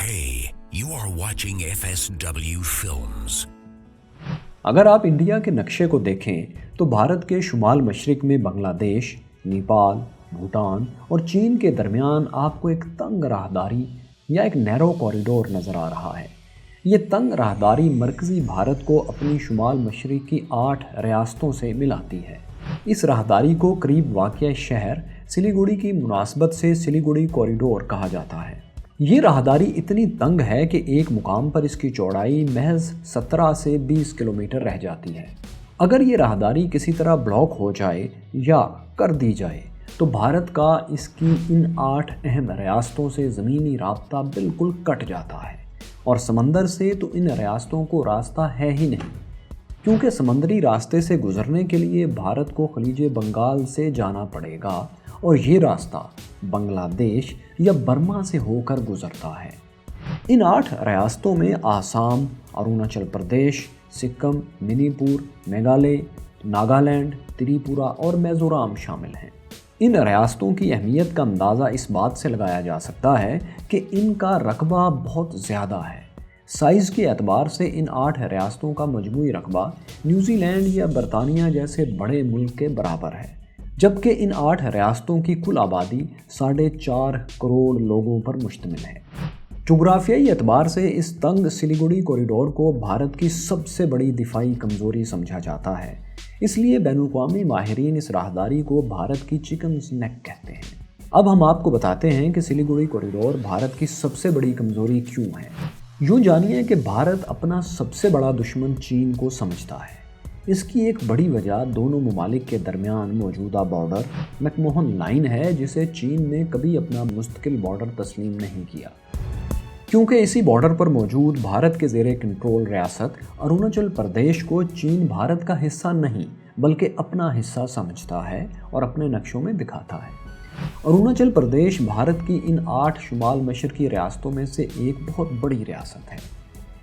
Hey, you are watching FSW Films. अगर आप India के नक्शे को देखें तो भारत के शुमाल मशरिक में बांग्लादेश, नेपाल, भूटान और चीन के दरमियान आपको एक तंग राहदारी या एक नैरो कॉरिडोर नज़र आ रहा है। ये तंग राहदारी मरकज़ी भारत को अपनी शुमाल मशरिक की 8 रियासतों से मिलाती है। इस राहदारी को करीब वाक़या शहर सिलीगुड़ी की मुनासबत से सिलीगुड़ी कॉरिडोर कहा जाता है। ये राहदारी इतनी तंग है कि एक मुकाम पर इसकी चौड़ाई महज 17 से 20 किलोमीटर रह जाती है। अगर ये राहदारी किसी तरह ब्लॉक हो जाए या कर दी जाए तो भारत का इसकी इन 8 अहम रियासतों से ज़मीनी राब्ता बिल्कुल कट जाता है और समंदर से तो इन रियासतों को रास्ता है ही नहीं, क्योंकि समंदरी रास्ते से गुजरने के लिए भारत को खलीज बंगाल से जाना पड़ेगा और ये रास्ता बांग्लादेश या बर्मा से होकर गुजरता है। इन 8 रियासतों में आसाम, अरुणाचल प्रदेश, सिक्किम, मणिपुर, मेघालय, नागालैंड, त्रिपुरा और मिज़ोरम शामिल हैं। इन रियासतों की अहमियत का अंदाज़ा इस बात से लगाया जा सकता है कि इनका रकबा बहुत ज़्यादा है। साइज़ के एतबार से इन 8 रियासतों का मजमूई रकबा न्यूजीलैंड या बरतानिया जैसे बड़े मुल्क के बराबर है, जबकि इन 8 रियासतों की कुल आबादी 4.5 करोड़ लोगों पर मुश्तमिल है। जोग्राफियाई एतबार से इस तंग सिलीगुड़ी कॉरिडोर को भारत की सबसे बड़ी दिफाई कमज़ोरी समझा जाता है, इसलिए बैनुल-अक़वामी माहिरीन इस राहदारी को भारत की चिकन नेक कहते हैं। अब हम आपको बताते हैं कि सिलीगुड़ी कॉरिडोर भारत की सबसे बड़ी कमज़ोरी क्यों है। यूँ जानिए कि भारत अपना सबसे बड़ा दुश्मन चीन को समझता है। इसकी एक बड़ी वजह दोनों ममालिक के दरमियान मौजूदा बॉर्डर मैकमोहन लाइन है, जिसे चीन ने कभी अपना मुस्तकिल बॉर्डर तस्लीम नहीं किया, क्योंकि इसी बॉर्डर पर मौजूद भारत के ज़ेरे कंट्रोल रियासत अरुणाचल प्रदेश को चीन भारत का हिस्सा नहीं बल्कि अपना हिस्सा समझता है और अपने नक्शों में दिखाता है। अरुणाचल प्रदेश भारत की इन 8 शुमाल मशरकी रियासतों में से एक बहुत बड़ी रियासत है।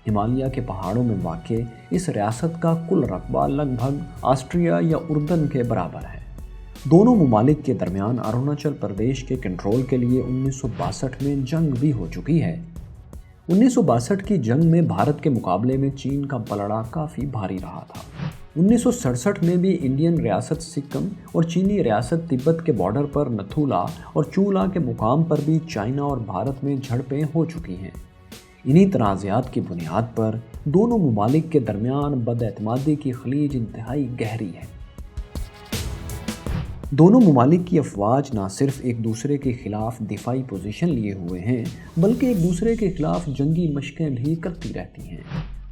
हिमालय के पहाड़ों में वाक़े इस रियासत का कुल रकबा लगभग ऑस्ट्रिया या उर्दन के बराबर है। दोनों ममालिक के दरमियान अरुणाचल प्रदेश के कंट्रोल के लिए 1962 में जंग भी हो चुकी है। 1962 की जंग में भारत के मुकाबले में चीन का पलड़ा काफ़ी भारी रहा था। 1967 में भी इंडियन रियासत सिक्किम और चीनी रियासत तिब्बत के बॉर्डर पर नथुला और चूला के मुकाम पर भी चाइना और भारत में झड़पें हो चुकी हैं। इन्हीं तनाज़ात की बुनियाद पर दोनों ममालिक के दरमियान बदएतमादी की खलीज इंतहाई गहरी है। दोनों ममालिक की अफवाज ना सिर्फ एक दूसरे के खिलाफ दिफाई पोजीशन लिए हुए हैं, बल्कि एक दूसरे के खिलाफ जंगी मशकें भी करती रहती हैं।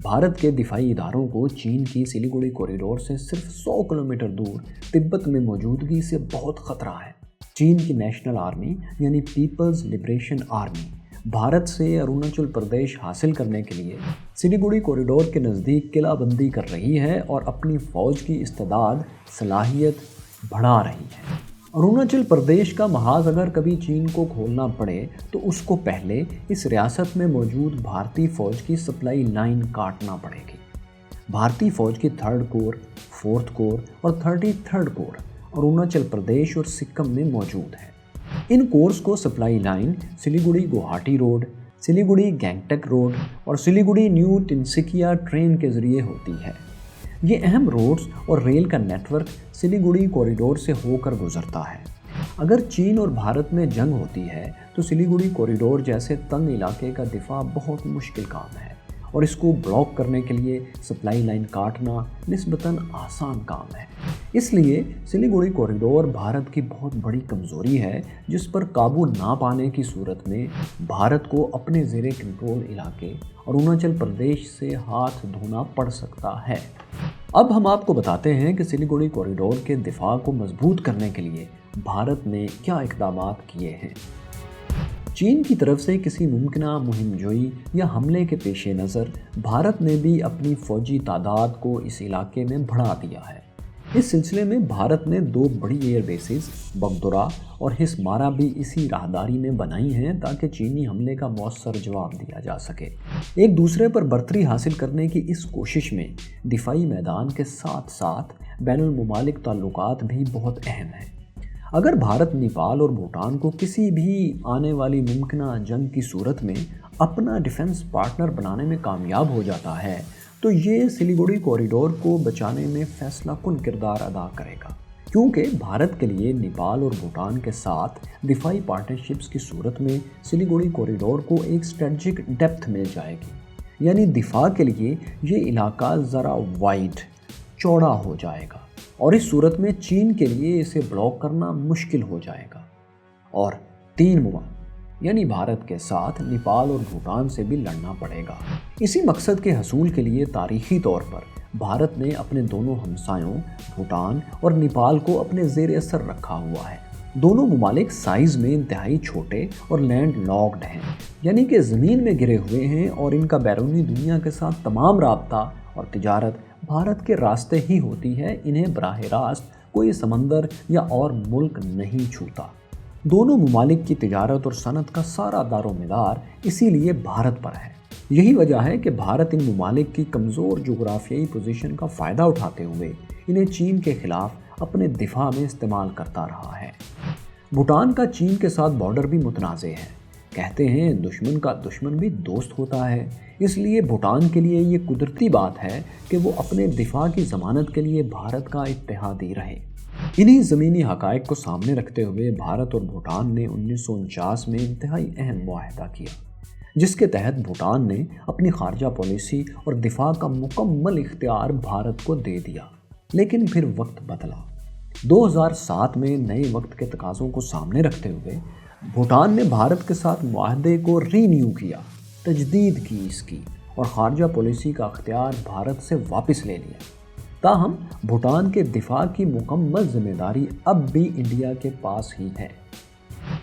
भारत के दिफाई इदारों को चीन की सिलीगुड़ी कॉरिडोर से सिर्फ 100 किलोमीटर दूर तिब्बत में मौजूदगी से बहुत ख़तरा है। चीन की नेशनल आर्मी यानी पीपल्स लिबरेशन आर्मी भारत से अरुणाचल प्रदेश हासिल करने के लिए सिलीगुड़ी कॉरिडोर के नज़दीक किलाबंदी कर रही है और अपनी फ़ौज की इस्तेदाद सलाहियत बढ़ा रही है। अरुणाचल प्रदेश का महाज अगर कभी चीन को खोलना पड़े तो उसको पहले इस रियासत में मौजूद भारतीय फ़ौज की सप्लाई लाइन काटना पड़ेगी। भारतीय फ़ौज की 3rd कोर, 4th कोर और 33rd कोर अरुणाचल प्रदेश और सिक्किम में मौजूद है। इन कोर्स को supply line Siliguri Guwahati road, Siliguri Gangtok road और सिलीगुड़ी न्यू तिनसुकिया ट्रेन के ज़रिए होती है। ये अहम रोड्स और रेल का नेटवर्क सिलीगुड़ी कॉरिडोर से होकर गुजरता है। अगर चीन और भारत में जंग होती है तो सिलीगुड़ी कॉरिडोर जैसे तंग इलाके का दिफा बहुत मुश्किल काम है और इसको ब्लॉक करने के लिए सप्लाई लाइन काटना निस्बतन आसान काम है। इसलिए सिलीगुड़ी कॉरिडोर भारत की बहुत बड़ी कमज़ोरी है, जिस पर काबू ना पाने की सूरत में भारत को अपने ज़ेरे कंट्रोल इलाके अरुणाचल प्रदेश से हाथ धोना पड़ सकता है। अब हम आपको बताते हैं कि सिलीगुड़ी कॉरिडोर के दिफा को मजबूत करने के लिए भारत ने क्या इक़दाम किए हैं। चीन की तरफ से किसी मुमकिना मुहिमजोई या हमले के पेश नज़र भारत ने भी अपनी फ़ौजी तादाद को इस इलाके में बढ़ा दिया है। इस सिलसिले में भारत ने 2 बड़ी एयर बेसिस बगदोरा और हिस्मारा भी इसी राहदारी में बनाई हैं ताकि चीनी हमले का मौसर जवाब दिया जा सके। एक दूसरे पर बर्तरी हासिल करने की इस कोशिश में दिफाई मैदान के साथ साथ बैनुल ममालिक ताल्लुकात भी बहुत अहम हैं। اگر بھارت نیپال اور بھوٹان کو کسی بھی آنے والی ممکنہ جنگ کی صورت میں اپنا ڈیفنس پارٹنر بنانے میں کامیاب ہو جاتا ہے تو یہ سلیگوڑی کوریڈور کو بچانے میں فیصلہ کن کردار ادا کرے گا، کیونکہ بھارت کے لیے نیپال اور بھوٹان کے ساتھ دفاعی پارٹنرشپس کی صورت میں سلیگوڑی کوریڈور کو ایک اسٹریٹجک ڈیپتھ مل جائے گی، یعنی دفاع کے لیے یہ علاقہ ذرا وائڈ چوڑا ہو جائے گا، اور اس صورت میں چین کے لیے اسے بلاک کرنا مشکل ہو جائے گا، اور 3 ممالک یعنی بھارت کے ساتھ نیپال اور بھوٹان سے بھی لڑنا پڑے گا۔ اسی مقصد کے حصول کے لیے تاریخی طور پر بھارت نے اپنے دونوں ہمسایوں بھوٹان اور نیپال کو اپنے زیر اثر رکھا ہوا ہے۔ دونوں ممالک سائز میں انتہائی چھوٹے اور لینڈ لاکڈ ہیں، یعنی کہ زمین میں گرے ہوئے ہیں، اور ان کا بیرونی دنیا کے ساتھ تمام رابطہ اور تجارت بھارت کے راستے ہی ہوتی ہے، انہیں براہ راست کوئی سمندر یا اور ملک نہیں چھوتا۔ دونوں ممالک کی تجارت اور صنعت کا سارا دار و مدار اسی لیے بھارت پر ہے۔ یہی وجہ ہے کہ بھارت ان ممالک کی کمزور جغرافیائی پوزیشن کا فائدہ اٹھاتے ہوئے انہیں چین کے خلاف اپنے دفاع میں استعمال کرتا رہا ہے۔ بھوٹان کا چین کے ساتھ بارڈر بھی متنازع ہے، کہتے ہیں دشمن کا دشمن بھی دوست ہوتا ہے، اس لیے بھوٹان کے لیے یہ قدرتی بات ہے کہ وہ اپنے دفاع کی ضمانت کے لیے بھارت کا اتحادی رہے۔ انہی زمینی حقائق کو سامنے رکھتے ہوئے بھارت اور بھوٹان نے 1949 میں انتہائی اہم معاہدہ کیا، جس کے تحت بھوٹان نے اپنی خارجہ پالیسی اور دفاع کا مکمل اختیار بھارت کو دے دیا۔ لیکن پھر وقت بدلا۔ 2007 میں نئے وقت کے تقاضوں کو سامنے رکھتے ہوئے بھوٹان نے بھارت کے ساتھ معاہدے کو رینیو کیا، تجدید کی اس کی، اور خارجہ پالیسی کا اختیار بھارت سے واپس لے لیا۔ تاہم بھوٹان کے دفاع کی مکمل ذمہ داری اب بھی انڈیا کے پاس ہی ہے۔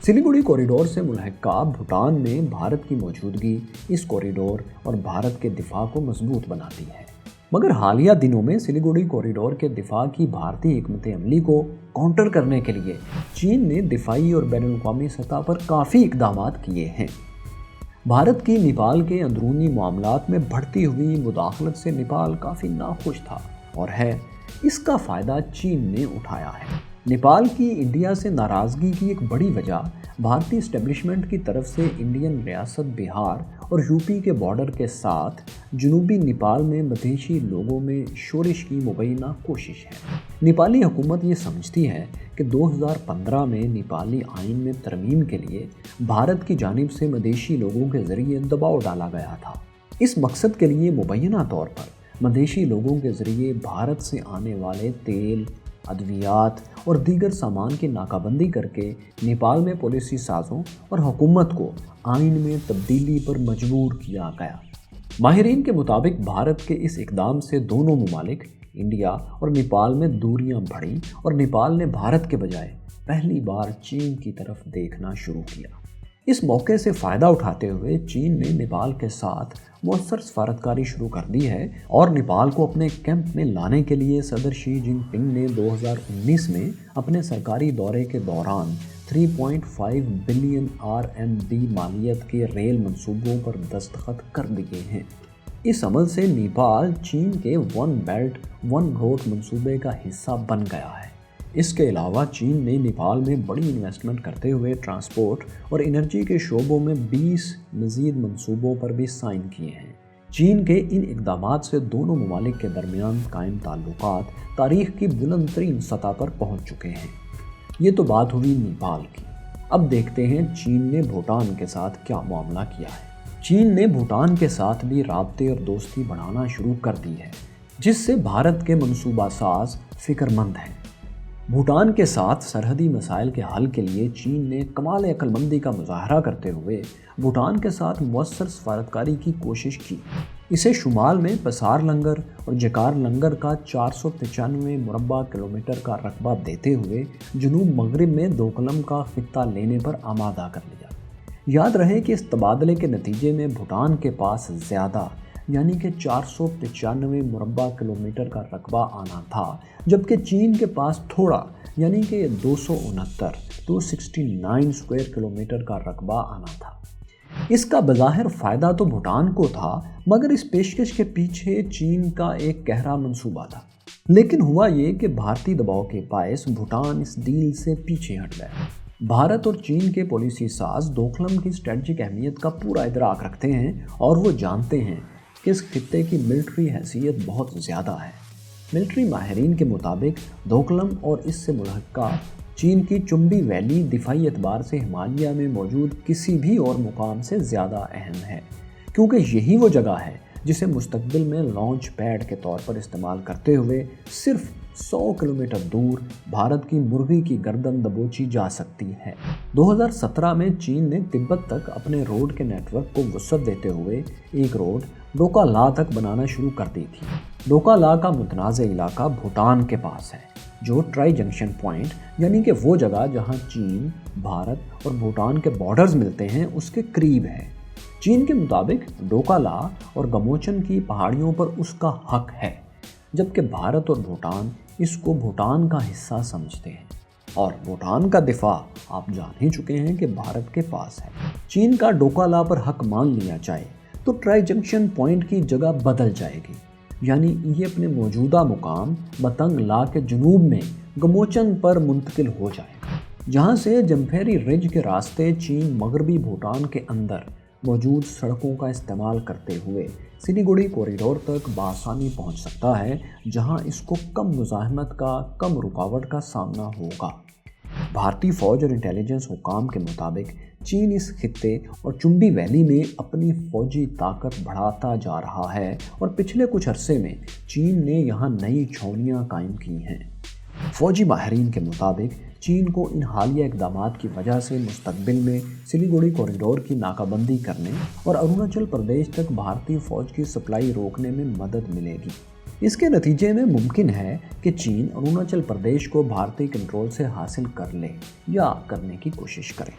سلیگوڑی کوریڈور سے ملحقہ بھوٹان میں بھارت کی موجودگی اس کوریڈور اور بھارت کے دفاع کو مضبوط بناتی ہے۔ مگر حالیہ دنوں میں سلیگوڑی کوریڈور کے دفاع کی بھارتی حکمت عملی کو کاؤنٹر کرنے کے لیے چین نے دفاعی اور بین الاقوامی سطح پر کافی اقدامات کیے ہیں۔ بھارت کی نیپال کے اندرونی معاملات میں بڑھتی ہوئی مداخلت سے نیپال کافی ناخوش تھا، اور ہے اس کا فائدہ چین نے اٹھایا ہے۔ نیپال کی انڈیا سے ناراضگی کی ایک بڑی وجہ بھارتی اسٹیبلشمنٹ کی طرف سے انڈین ریاست بہار اور یو پی کے بارڈر کے ساتھ جنوبی نیپال میں مدھیشی لوگوں میں شورش کی مبینہ کوشش ہے۔ نیپالی حکومت یہ سمجھتی ہے کہ 2015 میں نیپالی آئین میں ترمیم کے لیے بھارت کی جانب سے مدھیشی لوگوں کے ذریعے دباؤ ڈالا گیا تھا۔ اس مقصد کے لیے مبینہ طور پر مدھیشی لوگوں کے ذریعے بھارت سے آنے والے تیل، ادویات اور دیگر سامان کی ناکہ بندی کر کے نیپال میں پالیسی سازوں اور حکومت کو آئین میں تبدیلی پر مجبور کیا گیا۔ ماہرین کے مطابق بھارت کے اس اقدام سے دونوں ممالک انڈیا اور نیپال میں دوریاں بڑھیں، اور نیپال نے بھارت کے بجائے پہلی بار چین کی طرف دیکھنا شروع کیا۔ اس موقع سے فائدہ اٹھاتے ہوئے چین نے نیپال کے ساتھ مؤثر سفارتکاری شروع کر دی ہے، اور نیپال کو اپنے کیمپ میں لانے کے لیے صدر شی جن پنگ نے 2019 میں اپنے سرکاری دورے کے دوران 3.5 بلین RMB مالیت کے ریل منصوبوں پر دستخط کر دیے ہیں۔ اس عمل سے نیپال چین کے ون بیلٹ ون روڈ منصوبے کا حصہ بن گیا ہے۔ اس کے علاوہ چین نے نیپال میں بڑی انویسٹمنٹ کرتے ہوئے ٹرانسپورٹ اور انرجی کے شعبوں میں 20 مزید منصوبوں پر بھی سائن کیے ہیں۔ چین کے ان اقدامات سے دونوں ممالک کے درمیان قائم تعلقات تاریخ کی بلند ترین سطح پر پہنچ چکے ہیں۔ یہ تو بات ہوئی نیپال کی۔ اب دیکھتے ہیں چین نے بھوٹان کے ساتھ کیا معاملہ کیا ہے۔ چین نے بھوٹان کے ساتھ بھی رابطے اور دوستی بڑھانا شروع کر دی ہے، جس سے بھارت کے منصوبہ ساز فکر مند ہیں۔ بھوٹان کے ساتھ سرحدی مسائل کے حل کے لیے چین نے کمال عقل مندی کا مظاہرہ کرتے ہوئے بھوٹان کے ساتھ مؤثر سفارتکاری کی کوشش کی۔ اسے شمال میں پسار لنگر اور جکار لنگر کا 495 مربع کلومیٹر کا رقبہ دیتے ہوئے جنوب مغرب میں دوکلم کا خطہ لینے پر آمادہ کر لیا۔ یاد رہے کہ اس تبادلے کے نتیجے میں بھوٹان کے پاس زیادہ یعنی کہ 495 مربع کلومیٹر کا رقبہ آنا تھا، جبکہ چین کے پاس تھوڑا یعنی کہ 269 اسکوائر کلومیٹر کا رقبہ آنا تھا۔ اس کا بظاہر فائدہ تو بھوٹان کو تھا، مگر اس پیشکش کے پیچھے چین کا ایک گہرا منصوبہ تھا۔ लेकिन हुआ ये कि भारतीय दबाव के बायस भूटान इस डील से पीछे हट गया। भारत और चीन के पॉलिसी साज डोकलाम की स्ट्रेटजिक अहमियत का पूरा इदराक रखते हैं और वो जानते हैं कि इस खित्ते की मिलिट्री हैसियत बहुत ज़्यादा है। मिलिट्री माहिरीन के मुताबिक डोकलाम और इससे मुल्हक़ा चीन की चुंबी वैली दिफाई एतबार से हिमालय में मौजूद किसी भी और मुकाम से ज़्यादा अहम है, क्योंकि यही वो जगह है जिसे मुस्तकबिल में लॉन्च पैड के तौर पर इस्तेमाल करते हुए सिर्फ 100 किलोमीटर दूर भारत की मुर्गी की गर्दन दबोची जा सकती है। 2017 में चीन ने तिब्बत तक अपने रोड के नेटवर्क को वसअत देते हुए एक रोड डोका ला तक बनाना शुरू कर दी थी। डोका ला का मुतनाज़ इलाका भूटान के पास है, जो ट्राई जंक्शन पॉइंट यानी कि वो जगह जहां चीन, भारत और भूटान के बॉर्डर्स मिलते हैं, उसके करीब है। चीन के मुताबिक डोका ला और गमोचन की पहाड़ियों पर उसका हक है, जबकि भारत और भूटान इसको भूटान का हिस्सा समझते हैं। और भूटान का दिफा आप जान ही चुके हैं कि भारत के पास है। चीन का डोका ला पर हक मान लिया जाए तो ट्राई जंक्शन पॉइंट की जगह बदल जाएगी, यानी ये अपने मौजूदा मुकाम बतंग ला के जुनूब में गमोचन पर मुंतकिल हो जाएगा, जहाँ से जम्फेरी रिज के रास्ते चीन मगरबी भूटान के अंदर मौजूद सड़कों का इस्तेमाल करते हुए सिलीगुड़ी कॉरिडोर तक बआसानी पहुंच सकता है, जहां इसको कम मुज़ाहमत का, कम रुकावट का सामना होगा। भारतीय फ़ौज और इंटेलिजेंस हुकाम के मुताबिक चीन इस खित्ते और चुंबी वैली में अपनी फ़ौजी ताकत बढ़ाता जा रहा है और पिछले कुछ अरसे में चीन ने यहाँ नई छावनियाँ कायम की हैं। फ़ौजी माहिरीन के मुताबिक चीन को इन हालिया इक़दामात की वजह से मुस्तकबिल में सिलीगुड़ी कॉरिडोर की नाकाबंदी करने और अरुणाचल प्रदेश तक भारतीय फ़ौज की सप्लाई रोकने में मदद मिलेगी। इसके नतीजे में मुमकिन है कि चीन अरुणाचल प्रदेश को भारतीय कंट्रोल से हासिल कर ले या करने की कोशिश करे।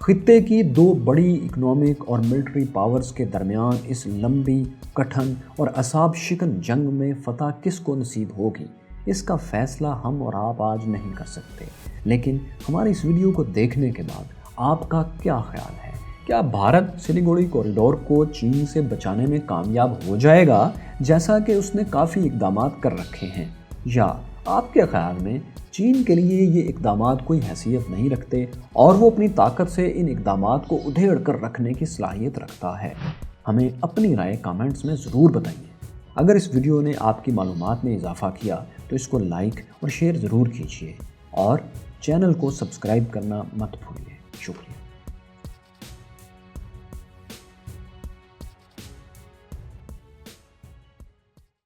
खित्ते की दो बड़ी इकोनॉमिक और मिलिट्री पावर्स के दरमियान इस लंबी, कठिन और असाब शिकन जंग में फ़तह किसको नसीब होगी, इसका फ़ैसला हम और आप आज नहीं कर सकते। लेकिन हमारे इस वीडियो को देखने के बाद आपका क्या ख्याल है? क्या भारत सिलीगुड़ी कॉरिडोर को चीन से बचाने में कामयाब हो जाएगा, जैसा कि उसने काफ़ी इक़दामात कर रखे हैं, या आपके ख्याल में चीन के लिए ये इक़दामात कोई हैसियत नहीं रखते और वो अपनी ताकत से इन इक़दामात को उधेड़ कर रखने की सलाहियत रखता है? हमें अपनी राय कमेंट्स में ज़रूर बताइए। अगर इस वीडियो ने आपकी मालूमात में इजाफ़ा किया तो इसको लाइक और शेयर ज़रूर कीजिए और चैनल को सब्सक्राइब करना मत भूलिए। शुक्रिया।